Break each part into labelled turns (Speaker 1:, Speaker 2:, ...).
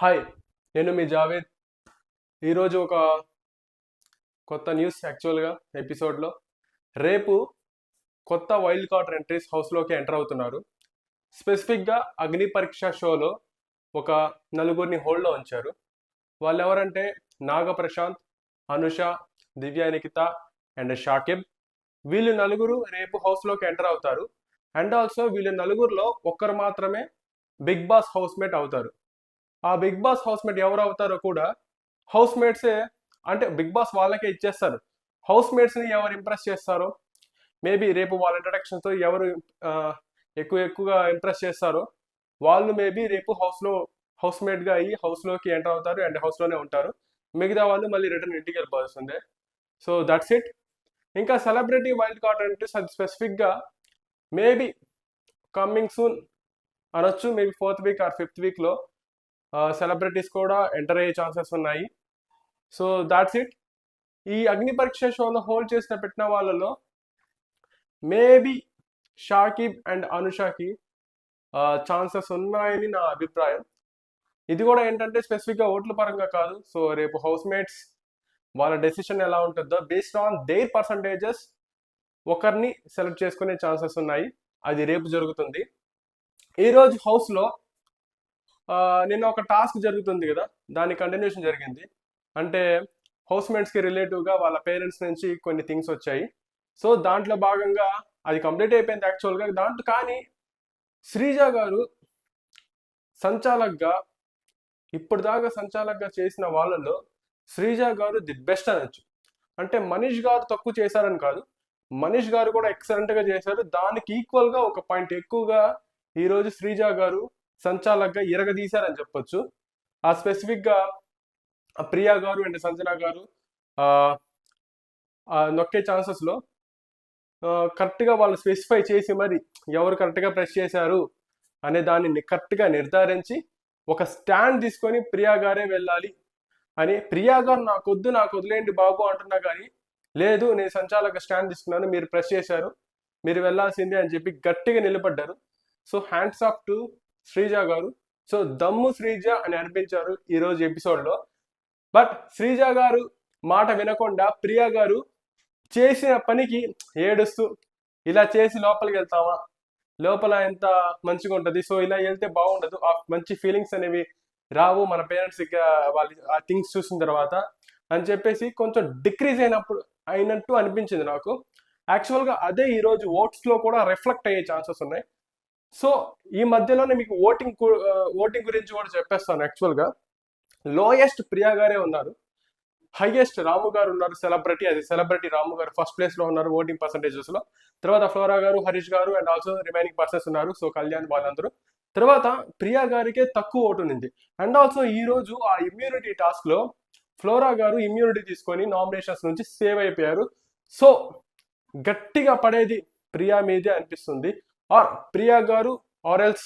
Speaker 1: Hi, నేను మీ జావేద్. ఈరోజు ఒక కొత్త న్యూస్ యాక్చువల్గా ఎపిసోడ్లో రేపు కొత్త వైల్డ్ కార్డ్ ఎంట్రీస్ హౌస్లోకి ఎంటర్ అవుతున్నారు. స్పెసిఫిక్గా అగ్ని పరీక్ష షోలో ఒక నలుగురిని హోల్డ్లో ఉంచారు. వాళ్ళు ఎవరంటే నాగ ప్రశాంత్, అనుష, దివ్య నిఖిత అండ్ షాకిబ్. వీళ్ళు నలుగురు రేపు హౌస్లోకి ఎంటర్ అవుతారు. అండ్ ఆల్సో వీళ్ళు నలుగురిలో ఒక్కరు మాత్రమే బిగ్ బాస్ హౌస్మేట్ అవుతారు. ఆ బిగ్ బాస్ హౌస్మేట్ ఎవరు అవుతారో కూడా హౌస్ మేట్సే, అంటే బిగ్ బాస్ వాళ్ళకే ఇచ్చేస్తారు. హౌస్ మేట్స్ని ఎవరు ఇంప్రెస్ చేస్తారో, మేబీ రేపు వాళ్ళ ఇంట్రడక్షన్తో ఎవరు ఎక్కువగా ఇంప్రెస్ చేస్తారో వాళ్ళు మేబీ రేపు హౌస్మేట్గా అయ్యి హౌస్లోకి ఎంటర్ అవుతారు అండ్ హౌస్లోనే ఉంటారు. మిగతా వాళ్ళు మళ్ళీ రిటర్న్ ఇంటికి వెళ్ళిపోవాల్సిందే. So that's it. ఇంకా సెలబ్రిటీ వైల్డ్ కార్డ్ అంటే అది స్పెసిఫిక్గా మేబీ కమ్మింగ్ సూన్ అనొచ్చు. Maybe 4th week or 5th వీక్లో సెలబ్రిటీస్ కూడా ఎంటర్ అయ్యే ఛాన్సెస్ ఉన్నాయి. So that's it. ఈ అగ్ని పరీక్ష షోలో హోల్డ్ చేసిన పెట్టిన వాళ్ళలో మేబీ షాకిబ్ అండ్ అనుషాకి ఛాన్సెస్ ఉన్నాయని నా అభిప్రాయం. ఇది కూడా ఏంటంటే స్పెసిఫిక్గా ఓట్ల పరంగా కాదు. సో రేపు హౌస్ మేట్స్ వాళ్ళ డెసిషన్ ఎలా ఉంటుందో బేస్డ్ ఆన్ దేర్ పర్సంటేజెస్ ఒకరిని సెలెక్ట్ చేసుకునే ఛాన్సెస్ ఉన్నాయి. అది రేపు జరుగుతుంది. ఈరోజు హౌస్లో నిన్న ఒక టాస్క్ జరుగుతుంది కదా, దాని కంటిన్యూషన్ జరిగింది. అంటే హౌస్మేట్స్కి రిలేటివ్గా వాళ్ళ పేరెంట్స్ నుంచి కొన్ని థింగ్స్ వచ్చాయి. సో దాంట్లో భాగంగా అది కంప్లీట్ అయిపోయింది యాక్చువల్గా. దాంట్లో కానీ శ్రీజ గారు సంచాలక్గా, ఇప్పటిదాకా సంచాలక్గా చేసిన వాళ్ళలో శ్రీజ గారు ది బెస్ట్ అనొచ్చు. అంటే మనీష్ గారు తక్కువ చేశారని కాదు, మనీష్ గారు కూడా ఎక్సలెంట్గా చేశారు. దానికి ఈక్వల్గా ఒక పాయింట్ ఎక్కువగా ఈరోజు శ్రీజ గారు సంచాలక్గా ఇరగదీశారని చెప్పొచ్చు. ఆ స్పెసిఫిక్గా ప్రియా గారు అండ్ సంజన గారు నొక్కే ఛాన్సెస్లో కరెక్ట్గా వాళ్ళు స్పెసిఫై చేసి మరి ఎవరు కరెక్ట్గా ప్రెస్ చేశారు అనే దాన్ని కరెక్ట్గా నిర్ధారించి ఒక స్టాండ్ తీసుకొని ప్రియా గారే వెళ్ళాలి అని, ప్రియా గారు నాకు వదిలేండి బాబు అంటున్నా కానీ లేదు, నేను సంచాలక స్టాండ్ తీసుకున్నాను, మీరు ప్రెస్ చేశారు, మీరు వెళ్ళాల్సిందే అని చెప్పి గట్టిగా నిలబడ్డారు. So hands off to Sreeja గారు. సో దమ్ము శ్రీజ అని అనిపించారు ఈరోజు ఎపిసోడ్లో. బట్ శ్రీజ గారు మాట వినకుండా ప్రియా గారు చేసిన పనికి ఏడుస్తూ ఇలా చేసి లోపలికి వెళ్తామా, లోపల ఎంత మంచిగా ఉంటుంది, సో ఇలా వెళ్తే బాగుండదు, ఆ మంచి ఫీలింగ్స్ అనేవి రావు మన పేరెంట్స్ వాళ్ళు ఆ థింగ్స్ చూసిన తర్వాత అని చెప్పేసి కొంచెం డిక్రీజ్ అయినట్టు అనిపించింది నాకు. యాక్చువల్గా అదే ఈరోజు ఓట్స్లో కూడా రిఫ్లెక్ట్ అయ్యే ఛాన్సెస్ ఉన్నాయి. సో ఈ మధ్యలోనే మీకు ఓటింగ్ గురించి కూడా చెప్పేస్తాను. యాక్చువల్గా లోయెస్ట్ ప్రియా గారే ఉన్నారు, హైయెస్ట్ రాము గారు ఉన్నారు. సెలబ్రిటీ రాము గారు ఫస్ట్ ప్లేస్లో ఉన్నారు ఓటింగ్ పర్సంటేజెస్లో. తర్వాత ఫ్లోరా గారు, హరీష్ గారు అండ్ ఆల్సో రిమైనింగ్ పర్సన్స్ ఉన్నారు. సో కళ్యాణ్ వాళ్ళందరూ. తర్వాత ప్రియా గారికే తక్కువ ఓటు ఉంది. అండ్ ఆల్సో ఈరోజు ఆ ఇమ్యూనిటీ టాస్క్లో ఫ్లోరా గారు ఇమ్యూనిటీ తీసుకొని నామినేషన్స్ నుంచి సేవ్ అయిపోయారు. సో గట్టిగా పడేది ప్రియా మీదే అనిపిస్తుంది. ఆర్ ప్రియా గారు ఆర్ ఎల్స్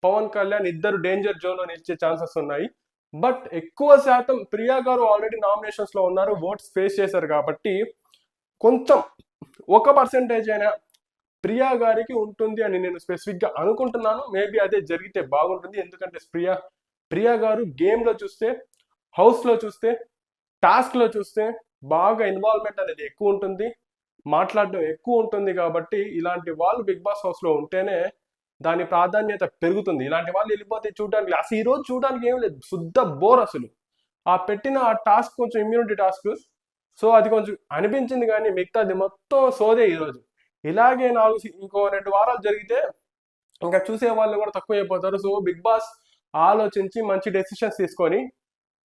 Speaker 1: పవన్ కళ్యాణ్ ఇద్దరు డేంజర్ జోన్లో నిలిచే ఛాన్సెస్ ఉన్నాయి. బట్ ఎక్కువ శాతం ప్రియా గారు ఆల్రెడీ నామినేషన్స్లో ఉన్నారు, ఓట్స్ ఫేస్ చేశారు కాబట్టి కొంచెం 1% అయినా ప్రియా గారికి ఉంటుంది అని నేను స్పెసిఫిక్గా అనుకుంటున్నాను. మేబీ అదే జరిగితే బాగుంటుంది. ఎందుకంటే ప్రియా గారు గేమ్లో చూస్తే, హౌస్లో చూస్తే, టాస్క్లో చూస్తే బాగా ఇన్వాల్వ్మెంట్ అనేది ఎక్కువ ఉంటుంది, మాట్లాడడం ఎక్కువ ఉంటుంది. కాబట్టి ఇలాంటి వాళ్ళు బిగ్ బాస్ హౌస్లో ఉంటేనే దాని ప్రాధాన్యత పెరుగుతుంది. ఇలాంటి వాళ్ళు వెళ్ళిపోతే చూడడానికి అసలు ఈరోజు చూడడానికి ఏం లేదు, శుద్ధ బోర్. అసలు ఆ పెట్టిన ఆ టాస్క్ కొంచెం ఇమ్యూనిటీ టాస్క్, సో అది కొంచెం అనిపించింది కానీ మిగతాది మొత్తం సోదే ఈరోజు. ఇలాగే ఇంకో 2 వారాలు జరిగితే ఇంకా చూసే వాళ్ళు కూడా తక్కువ అయిపోతారు. సో బిగ్ బాస్ ఆలోచించి మంచి డెసిషన్స్ తీసుకొని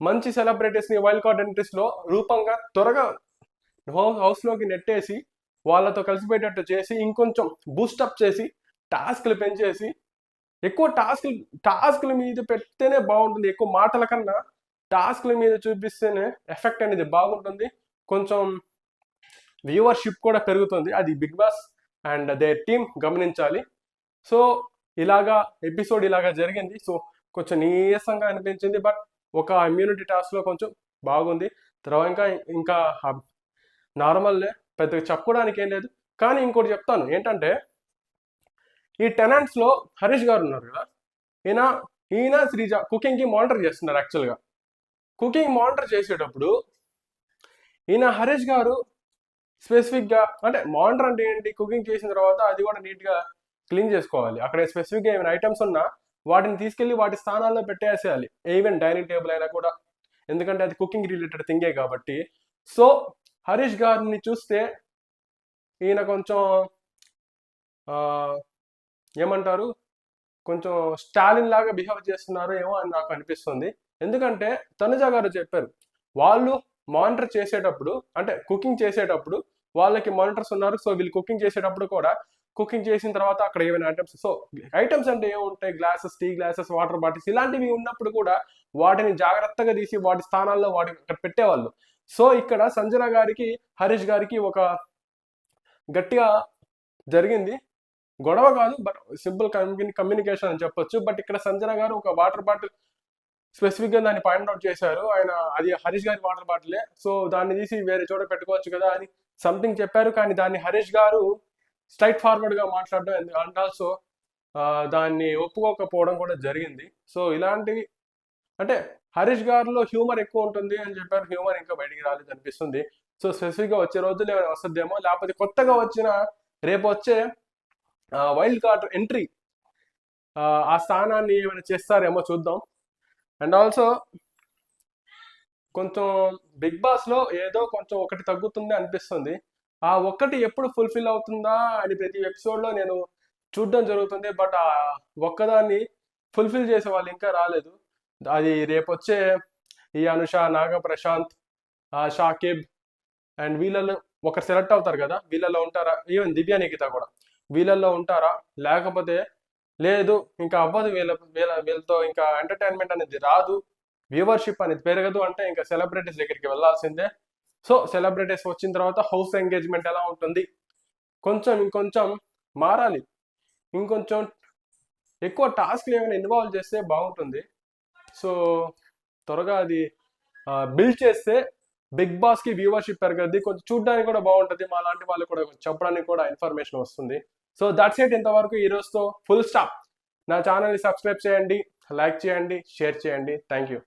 Speaker 1: మంచి సెలబ్రిటీస్ని వైల్డ్ కార్డ్ ఎంట్రీస్లో రూపంగా త్వరగా హౌస్లోకి నెట్టేసి వాళ్ళతో కలిసిపోయేటట్టు చేసి ఇంకొంచెం బూస్టప్ చేసి టాస్క్లు పెంచేసి ఎక్కువ టాస్క్ల మీద పెడితేనే బాగుంటుంది. ఎక్కువ మాటల కన్నా టాస్క్ల మీద చూపిస్తేనే ఎఫెక్ట్ అనేది బాగుంటుంది. కొంచెం వ్యూవర్షిప్ కూడా పెరుగుతుంది. అది Bigg Boss and their team గమనించాలి. సో ఎపిసోడ్ ఇలాగా జరిగింది. సో కొంచెం నీరసంగా అనిపించింది. బట్ ఒక ఇమ్యూనిటీ టాస్క్లో కొంచెం బాగుంది. తర్వాత ఇంకా నార్మల్లే, పెద్దగా చెప్పుకోవడానికి ఏం లేదు. కానీ ఇంకోటి చెప్తాను ఏంటంటే, ఈ టెనెంట్స్లో హరీష్ గారు ఉన్నారు కదా, ఈయన శ్రీజ కుకింగ్కి మానిటర్ చేస్తున్నారు. యాక్చువల్గా కుకింగ్ మానిటర్ చేసేటప్పుడు ఈయన హరీష్ గారు స్పెసిఫిక్గా, అంటే మానిటర్ అంటే ఏంటి, కుకింగ్ చేసిన తర్వాత అది కూడా నీట్గా క్లీన్ చేసుకోవాలి. అక్కడ స్పెసిఫిక్గా ఏమైనా ఐటమ్స్ ఉన్నా వాటిని తీసుకెళ్ళి వాటి స్థానాల్లో పెట్టేసేయాలి, ఈవెన్ డైనింగ్ టేబుల్ అయినా కూడా, ఎందుకంటే అది కుకింగ్ రిలేటెడ్ థింగే కాబట్టి. సో హరీష్ గారిని చూస్తే ఈయన కొంచెం ఏమంటారు, కొంచెం స్టాలిన్ లాగా బిహేవ్ చేస్తున్నారు ఏమో అని నాకు అనిపిస్తుంది. ఎందుకంటే తనుజ గారు చెప్పారు, వాళ్ళు మానిటర్ చేసేటప్పుడు, అంటే కుకింగ్ చేసేటప్పుడు వాళ్ళకి మానిటర్స్ ఉన్నారు. సో వీళ్ళు కుకింగ్ చేసేటప్పుడు కూడా, కుకింగ్ చేసిన తర్వాత అక్కడ ఏమైనా ఐటమ్స్, సో ఐటమ్స్ అంటే ఏముంటాయి, glasses, tea glasses, water bottles, ఇలాంటివి ఉన్నప్పుడు కూడా వాటిని జాగ్రత్తగా తీసి వాటి స్థానాల్లో వాటిని అక్కడ పెట్టేవాళ్ళు. సో ఇక్కడ సంజన గారికి హరీష్ గారికి ఒక గట్టిగా జరిగింది, గొడవ కాదు బట్ సింపుల్ కమ్యూనికేషన్ అని చెప్పొచ్చు. బట్ ఇక్కడ సంజన గారు ఒక వాటర్ బాటిల్ స్పెసిఫిక్గా దాన్ని పాయింట్అవుట్ చేశారు, ఆయన అది హరీష్ గారి వాటర్ బాటిలే, సో దాన్ని తీసి వేరే చోట పెట్టుకోవచ్చు కదా అని సంథింగ్ చెప్పారు. కానీ దాన్ని హరీష్ గారు స్ట్రైట్ ఫార్వర్డ్గా మాట్లాడడం అండ్ ఆల్సో దాన్ని ఒప్పుకోకపోవడం కూడా జరిగింది. సో ఇలాంటివి, అంటే హరీష్ గారిలో హ్యూమర్ ఎక్కువ ఉంటుంది అని చెప్పారు, హ్యూమర్ ఇంకా బయటికి రాలేదు అనిపిస్తుంది. సో స్పెసిఫిక్గా వచ్చే రోజులు ఏమైనా వస్తుందేమో, లేకపోతే కొత్తగా వచ్చిన రేపు వచ్చే వైల్డ్ కార్డ్ ఎంట్రీ ఆ స్థానాన్ని ఏమైనా చేస్తారేమో చూద్దాం. అండ్ ఆల్సో కొంచెం బిగ్ బాస్లో ఏదో కొంచెం ఒకటి తగ్గుతుంది అనిపిస్తుంది. ఆ ఒక్కటి ఎప్పుడు ఫుల్ఫిల్ అవుతుందా అని ప్రతి ఎపిసోడ్లో నేను చూడడం జరుగుతుంది. బట్ ఆ ఒక్కదాన్ని ఫుల్ఫిల్ చేసే వాళ్ళు ఇంకా రాలేదు. అది రేపు వచ్చే ఈ అనుష, నాగ ప్రశాంత్, షాకిబ్ అండ్ వీళ్ళలో ఒకరు సెలెక్ట్ అవుతారు కదా, వీళ్ళలో ఉంటారా, ఈవెన్ దివ్య నిఖిత కూడా వీళ్ళల్లో ఉంటారా, లేకపోతే లేదు ఇంకా అవ్వదు, వీళ్ళతో ఇంకా ఎంటర్టైన్మెంట్ అనేది రాదు, వ్యూవర్షిప్ అనేది పెరగదు అంటే ఇంకా సెలబ్రిటీస్ దగ్గరికి వెళ్ళాల్సిందే. సో సెలబ్రిటీస్ వచ్చిన తర్వాత హౌస్ ఎంగేజ్మెంట్ ఎలా ఉంటుంది, ఇంకొంచెం మారాలి, ఇంకొంచెం ఎక్కువ టాస్క్లు ఏమైనా ఇన్వాల్వ్ చేస్తే బాగుంటుంది. సో త్వరగా అది బిల్డ్ చేస్తే బిగ్ బాస్కి వ్యూవర్షిప్ పెరగద్ది, కొంచెం చూడడానికి కూడా బాగుంటుంది, మా లాంటి వాళ్ళు కూడా చెప్పడానికి కూడా ఇన్ఫర్మేషన్ వస్తుంది. సో దట్స్ ఇట్, ఇంతవరకు ఈ రోజుతో ఫుల్ స్టాప్. నా ఛానల్ని సబ్స్క్రైబ్ చేయండి, లైక్ చేయండి, షేర్ చేయండి. Thank you.